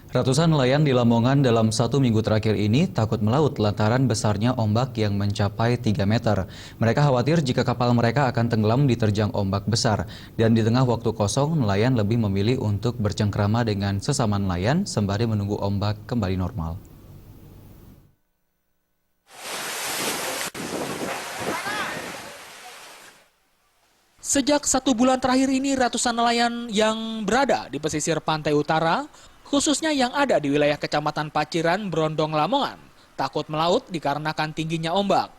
Ratusan nelayan di Lamongan dalam 1 minggu terakhir ini takut melaut lantaran besarnya ombak yang mencapai 3 meter. Mereka khawatir jika kapal mereka akan tenggelam diterjang ombak besar. Dan di tengah waktu kosong, nelayan lebih memilih untuk bercengkrama dengan sesama nelayan sembari menunggu ombak kembali normal. Sejak 1 bulan terakhir ini, ratusan nelayan yang berada di pesisir pantai utara, khususnya yang ada di wilayah Kecamatan Paciran, Brondong, Lamongan, takut melaut dikarenakan tingginya ombak.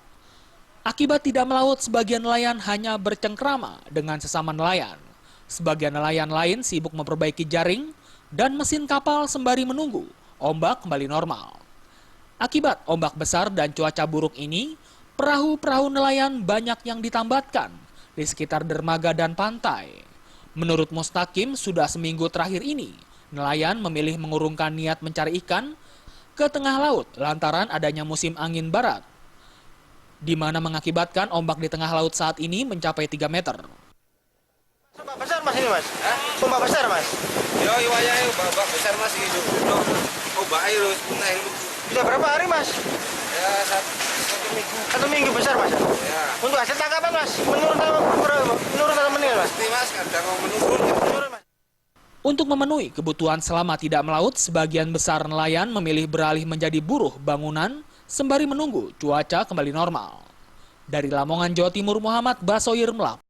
Akibat tidak melaut, sebagian nelayan hanya bercengkrama dengan sesama nelayan. Sebagian nelayan lain sibuk memperbaiki jaring dan mesin kapal sembari menunggu ombak kembali normal. Akibat ombak besar dan cuaca buruk ini, perahu-perahu nelayan banyak yang ditambatkan di sekitar dermaga dan pantai. Menurut Mustaqim, sudah seminggu terakhir ini, nelayan memilih mengurungkan niat mencari ikan ke tengah laut lantaran adanya musim angin barat, di mana mengakibatkan ombak di tengah laut saat ini mencapai 3 meter. Ombak besar mas ini mas? Ombak besar mas? Ya, iya, ombak besar mas itu. Ombak air punah itu. Sudah berapa hari mas? Ya, 1 minggu. 1 minggu besar mas? Ya. Untuk hasil tangkapan mas? Menurun atau meninggal mas? Pasti mas, kadang mau menurun. Mas. Untuk memenuhi kebutuhan selama tidak melaut, sebagian besar nelayan memilih beralih menjadi buruh bangunan sembari menunggu cuaca kembali normal. Dari Lamongan, Jawa Timur, Muhammad Basoir melapor.